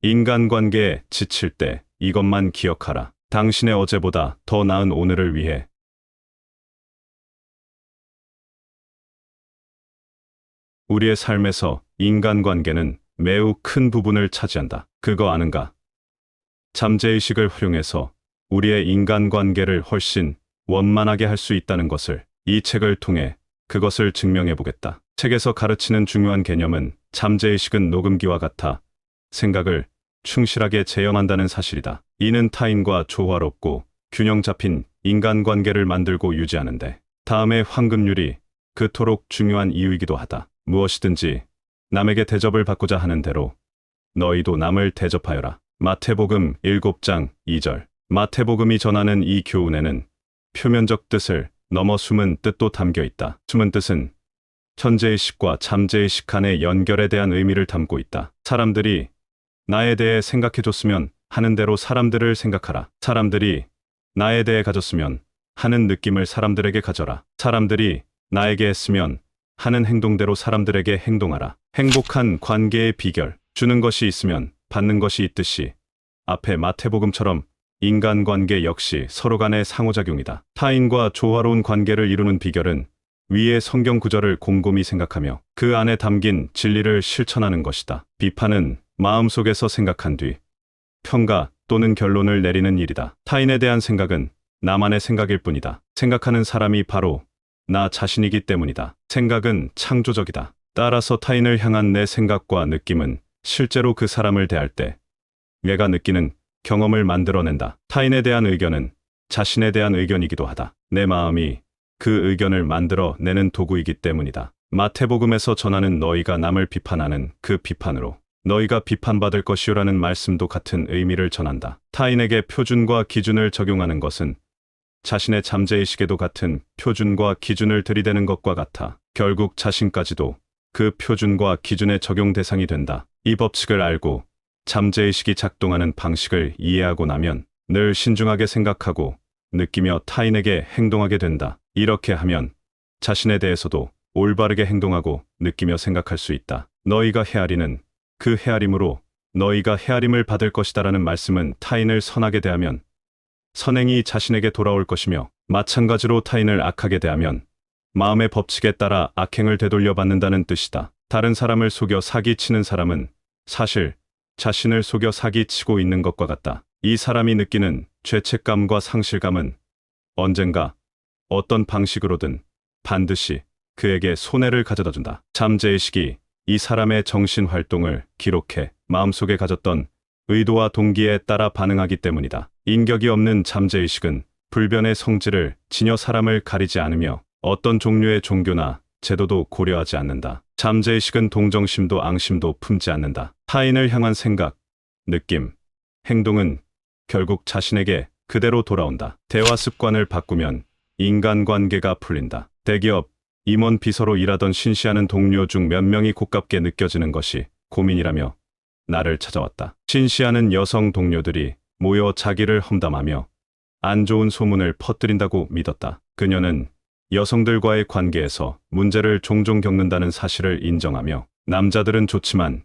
인간관계에 지칠 때 이것만 기억하라. 당신의 어제보다 더 나은 오늘을 위해 우리의 삶에서 인간관계는 매우 큰 부분을 차지한다. 그거 아는가? 잠재의식을 활용해서 우리의 인간관계를 훨씬 원만하게 할 수 있다는 것을 이 책을 통해 그것을 증명해 보겠다. 책에서 가르치는 중요한 개념은 잠재의식은 녹음기와 같아 생각을 충실하게 재현한다는 사실이다. 이는 타인과 조화롭고 균형 잡힌 인간관계를 만들고 유지하는데 다음의 황금률이 그토록 중요한 이유이기도 하다. 무엇이든지 남에게 대접을 받고자 하는 대로 너희도 남을 대접하여라. 마태복음 7장 2절. 마태복음이 전하는 이 교훈에는 표면적 뜻을 넘어 숨은 뜻도 담겨 있다. 숨은 뜻은 천재의식과 잠재의식 간의 연결에 대한 의미를 담고 있다. 사람들이 나에 대해 생각해줬으면 하는 대로 사람들을 생각하라. 사람들이 나에 대해 가졌으면 하는 느낌을 사람들에게 가져라. 사람들이 나에게 했으면 하는 행동대로 사람들에게 행동하라. 행복한 관계의 비결. 주는 것이 있으면 받는 것이 있듯이 앞에 마태복음처럼 인간관계 역시 서로 간의 상호작용이다. 타인과 조화로운 관계를 이루는 비결은 위의 성경 구절을 곰곰이 생각하며 그 안에 담긴 진리를 실천하는 것이다. 비판은 마음속에서 생각한 뒤 평가 또는 결론을 내리는 일이다. 타인에 대한 생각은 나만의 생각일 뿐이다. 생각하는 사람이 바로 나 자신이기 때문이다. 생각은 창조적이다. 따라서 타인을 향한 내 생각과 느낌은 실제로 그 사람을 대할 때 내가 느끼는 경험을 만들어낸다. 타인에 대한 의견은 자신에 대한 의견이기도 하다. 내 마음이 그 의견을 만들어내는 도구이기 때문이다. 마태복음에서 전하는 너희가 남을 비판하는 그 비판으로 너희가 비판받을 것이요라는 말씀도 같은 의미를 전한다. 타인에게 표준과 기준을 적용하는 것은 자신의 잠재의식에도 같은 표준과 기준을 들이대는 것과 같아 결국 자신까지도 그 표준과 기준의 적용 대상이 된다. 이 법칙을 알고 잠재의식이 작동하는 방식을 이해하고 나면 늘 신중하게 생각하고 느끼며 타인에게 행동하게 된다. 이렇게 하면 자신에 대해서도 올바르게 행동하고 느끼며 생각할 수 있다. 너희가 헤아리는 그 헤아림으로 너희가 헤아림을 받을 것이다라는 말씀은 타인을 선하게 대하면 선행이 자신에게 돌아올 것이며 마찬가지로 타인을 악하게 대하면 마음의 법칙에 따라 악행을 되돌려 받는다는 뜻이다. 다른 사람을 속여 사기치는 사람은 사실 자신을 속여 사기치고 있는 것과 같다. 이 사람이 느끼는 죄책감과 상실감은 언젠가 어떤 방식으로든 반드시 그에게 손해를 가져다 준다. 잠재의식이 이 사람의 정신 활동을 기록해 마음속에 가졌던 의도와 동기에 따라 반응하기 때문이다. 인격이 없는 잠재의식은 불변의 성질을 지녀 사람을 가리지 않으며 어떤 종류의 종교나 제도도 고려하지 않는다. 잠재의식은 동정심도 앙심도 품지 않는다. 타인을 향한 생각, 느낌, 행동은 결국 자신에게 그대로 돌아온다. 대화 습관을 바꾸면 인간관계가 풀린다. 대기업 임원 비서로 일하던 신씨하는 동료 중 몇 명이 고깝게 느껴지는 것이 고민이라며 나를 찾아왔다. 신씨하는 여성 동료들이 모여 자기를 험담하며 안 좋은 소문을 퍼뜨린다고 믿었다. 그녀는 여성들과의 관계에서 문제를 종종 겪는다는 사실을 인정하며 남자들은 좋지만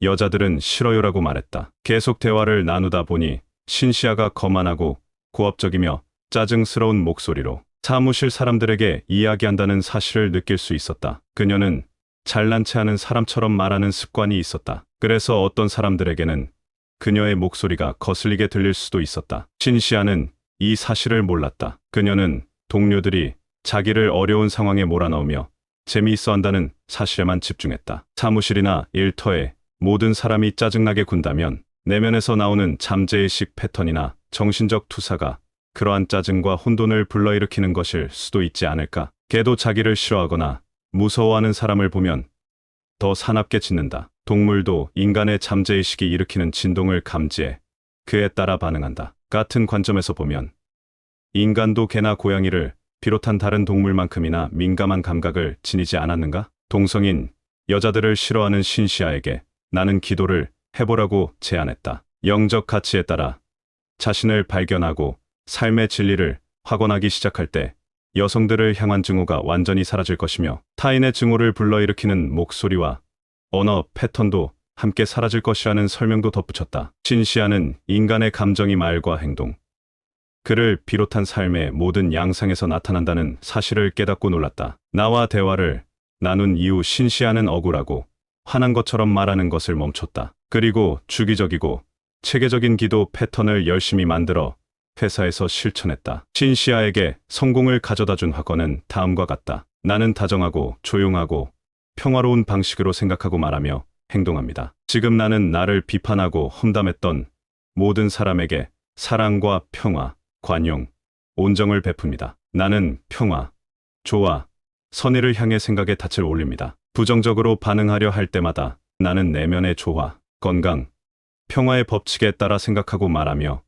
여자들은 싫어요라고 말했다. 계속 대화를 나누다 보니 신시아가 거만하고 고압적이며 짜증스러운 목소리로 사무실 사람들에게 이야기한다는 사실을 느낄 수 있었다. 그녀는 잘난 체하는 사람처럼 말하는 습관이 있었다. 그래서 어떤 사람들에게는 그녀의 목소리가 거슬리게 들릴 수도 있었다. 신시아는 이 사실을 몰랐다. 그녀는 동료들이 자기를 어려운 상황에 몰아넣으며 재미있어 한다는 사실에만 집중했다. 사무실이나 일터에 모든 사람이 짜증나게 군다면 내면에서 나오는 잠재의식 패턴이나 정신적 투사가 그러한 짜증과 혼돈을 불러일으키는 것일 수도 있지 않을까. 개도 자기를 싫어하거나 무서워하는 사람을 보면 더 사납게 짖는다. 동물도 인간의 잠재의식이 일으키는 진동을 감지해 그에 따라 반응한다. 같은 관점에서 보면 인간도 개나 고양이를 비롯한 다른 동물만큼이나 민감한 감각을 지니지 않았는가? 동성인 여자들을 싫어하는 신시아에게 나는 기도를 해보라고 제안했다. 영적 가치에 따라 자신을 발견하고 삶의 진리를 확언하기 시작할 때 여성들을 향한 증오가 완전히 사라질 것이며 타인의 증오를 불러일으키는 목소리와 언어 패턴도 함께 사라질 것이라는 설명도 덧붙였다. 신시아는 인간의 감정이 말과 행동, 그를 비롯한 삶의 모든 양상에서 나타난다는 사실을 깨닫고 놀랐다. 나와 대화를 나눈 이후 신시아는 억울하고 화난 것처럼 말하는 것을 멈췄다. 그리고 주기적이고 체계적인 기도 패턴을 열심히 만들어 회사에서 실천했다. 신시아에게 성공을 가져다 준 학원은 다음과 같다. 나는 다정하고 조용하고 평화로운 방식으로 생각하고 말하며 행동합니다. 지금 나는 나를 비판하고 험담했던 모든 사람에게 사랑과 평화, 관용, 온정을 베풉니다. 나는 평화, 조화, 선의를 향해 생각의 닻을 올립니다. 부정적으로 반응하려 할 때마다 나는 내면의 조화, 건강, 평화의 법칙에 따라 생각하고 말하며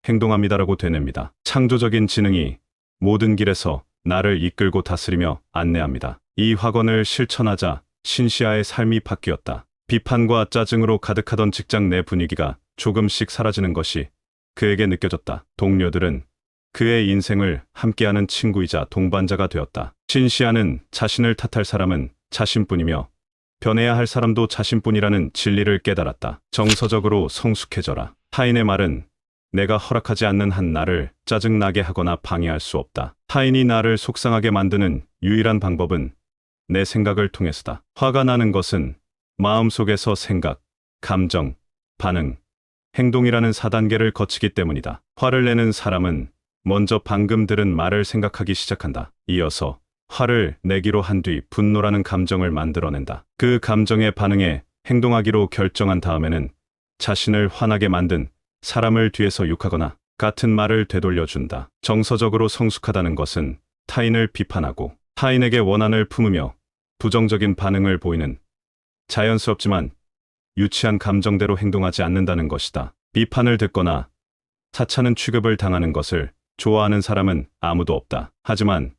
행동합니다라고 되냅니다. 창조적인 지능이 모든 길에서 나를 이끌고 다스리며 안내합니다. 이 학원을 실천하자 신시아의 삶이 바뀌었다. 비판과 짜증으로 가득하던 직장 내 분위기가 조금씩 사라지는 것이 그에게 느껴졌다. 동료들은 그의 인생을 함께하는 친구이자 동반자가 되었다. 신시아는 자신을 탓할 사람은 자신뿐이며 변해야 할 사람도 자신뿐이라는 진리를 깨달았다. 정서적으로 성숙해져라. 타인의 말은 내가 허락하지 않는 한 나를 짜증나게 하거나 방해할 수 없다. 타인이 나를 속상하게 만드는 유일한 방법은 내 생각을 통해서다. 화가 나는 것은 마음속에서 생각, 감정, 반응, 행동이라는 4단계를 거치기 때문이다. 화를 내는 사람은 먼저 방금 들은 말을 생각하기 시작한다. 이어서 화를 내기로 한 뒤 분노라는 감정을 만들어낸다. 그 감정에 반응해 행동하기로 결정한 다음에는 자신을 화나게 만든 사람을 뒤에서 욕하거나 같은 말을 되돌려준다. 정서적으로 성숙하다는 것은 타인을 비판하고 타인에게 원한을 품으며 부정적인 반응을 보이는 자연스럽지만 유치한 감정대로 행동하지 않는다는 것이다. 비판을 듣거나 사차는 취급을 당하는 것을 좋아하는 사람은 아무도 없다. 하지만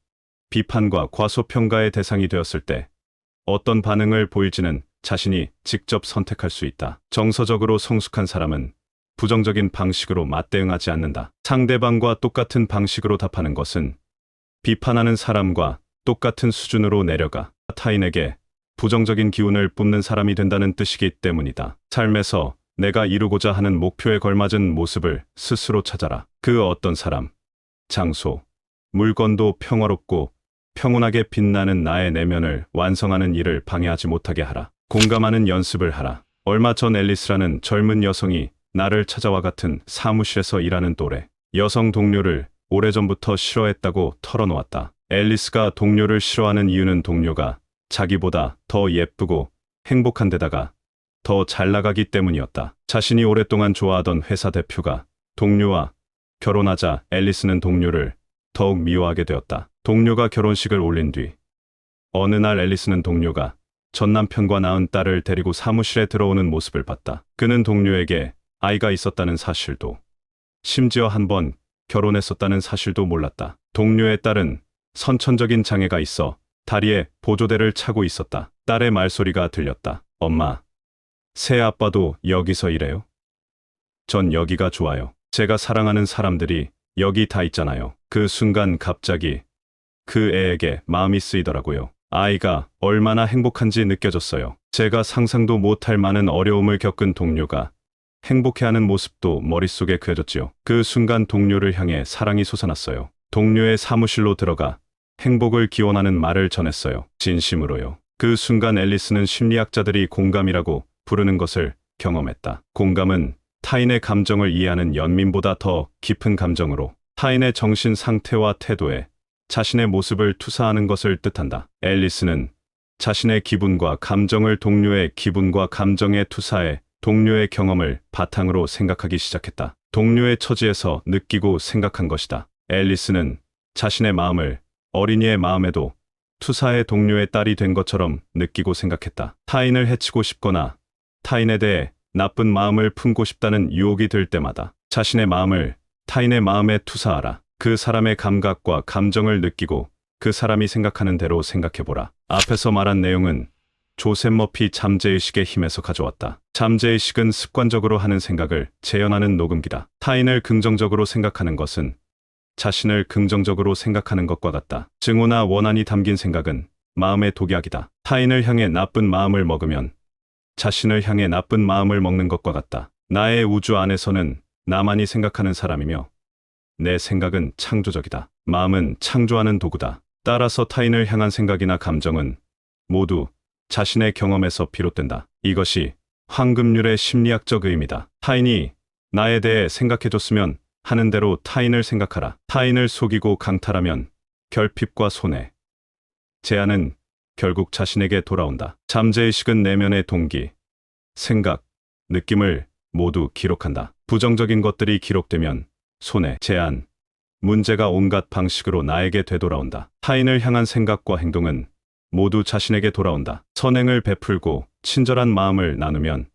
비판과 과소평가의 대상이 되었을 때 어떤 반응을 보일지는 자신이 직접 선택할 수 있다. 정서적으로 성숙한 사람은 부정적인 방식으로 맞대응하지 않는다. 상대방과 똑같은 방식으로 답하는 것은 비판하는 사람과 똑같은 수준으로 내려가 타인에게 부정적인 기운을 뿜는 사람이 된다는 뜻이기 때문이다. 삶에서 내가 이루고자 하는 목표에 걸맞은 모습을 스스로 찾아라. 그 어떤 사람, 장소, 물건도 평화롭고 평온하게 빛나는 나의 내면을 완성하는 일을 방해하지 못하게 하라. 공감하는 연습을 하라. 얼마 전 앨리스라는 젊은 여성이 나를 찾아와 같은 사무실에서 일하는 또래 여성 동료를 오래전부터 싫어했다고 털어놓았다. 앨리스가 동료를 싫어하는 이유는 동료가 자기보다 더 예쁘고 행복한 데다가 더 잘 나가기 때문이었다. 자신이 오랫동안 좋아하던 회사 대표가 동료와 결혼하자 앨리스는 동료를 더욱 미워하게 되었다. 동료가 결혼식을 올린 뒤 어느 날 앨리스는 동료가 전 남편과 낳은 딸을 데리고 사무실에 들어오는 모습을 봤다. 그는 동료에게 아이가 있었다는 사실도 심지어 한 번 결혼했었다는 사실도 몰랐다. 동료의 딸은 선천적인 장애가 있어 다리에 보조대를 차고 있었다. 딸의 말소리가 들렸다. 엄마, 새 아빠도 여기서 일해요? 전 여기가 좋아요. 제가 사랑하는 사람들이 여기 다 있잖아요. 그 순간 갑자기 그 애에게 마음이 쓰이더라고요. 아이가 얼마나 행복한지 느껴졌어요. 제가 상상도 못할 많은 어려움을 겪은 동료가 행복해하는 모습도 머릿속에 그려졌지요. 그 순간 동료를 향해 사랑이 솟아났어요. 동료의 사무실로 들어가 행복을 기원하는 말을 전했어요. 진심으로요. 그 순간 앨리스는 심리학자들이 공감이라고 부르는 것을 경험했다. 공감은 타인의 감정을 이해하는 연민보다 더 깊은 감정으로 타인의 정신 상태와 태도에 자신의 모습을 투사하는 것을 뜻한다. 앨리스는 자신의 기분과 감정을 동료의 기분과 감정에 투사해 동료의 경험을 바탕으로 생각하기 시작했다. 동료의 처지에서 느끼고 생각한 것이다. 앨리스는 자신의 마음을 어린이의 마음에도 투사해 동료의 딸이 된 것처럼 느끼고 생각했다. 타인을 해치고 싶거나 타인에 대해 나쁜 마음을 품고 싶다는 유혹이 들 때마다 자신의 마음을 타인의 마음에 투사하라. 그 사람의 감각과 감정을 느끼고 그 사람이 생각하는 대로 생각해보라. 앞에서 말한 내용은 조셉 머피 잠재의식의 힘에서 가져왔다. 잠재의식은 습관적으로 하는 생각을 재현하는 녹음기다. 타인을 긍정적으로 생각하는 것은 자신을 긍정적으로 생각하는 것과 같다. 증오나 원한이 담긴 생각은 마음의 독약이다. 타인을 향해 나쁜 마음을 먹으면 자신을 향해 나쁜 마음을 먹는 것과 같다. 나의 우주 안에서는 나만이 생각하는 사람이며 내 생각은 창조적이다. 마음은 창조하는 도구다. 따라서 타인을 향한 생각이나 감정은 모두 자신의 경험에서 비롯된다. 이것이 황금률의 심리학적 의미다. 타인이 나에 대해 생각해줬으면 하는 대로 타인을 생각하라. 타인을 속이고 강탈하면 결핍과 손해, 재앙은 결국 자신에게 돌아온다. 잠재의식은 내면의 동기, 생각, 느낌을 모두 기록한다. 부정적인 것들이 기록되면 손해, 재안, 문제가 온갖 방식으로 나에게 되돌아온다. 타인을 향한 생각과 행동은 모두 자신에게 돌아온다. 선행을 베풀고 친절한 마음을 나누면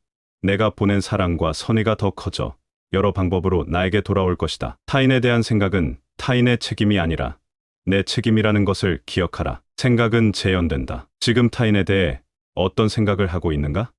내가 보낸 사랑과 선의가 더 커져 여러 방법으로 나에게 돌아올 것이다. 타인에 대한 생각은 타인의 책임이 아니라 내 책임이라는 것을 기억하라. 생각은 재현된다. 지금 타인에 대해 어떤 생각을 하고 있는가?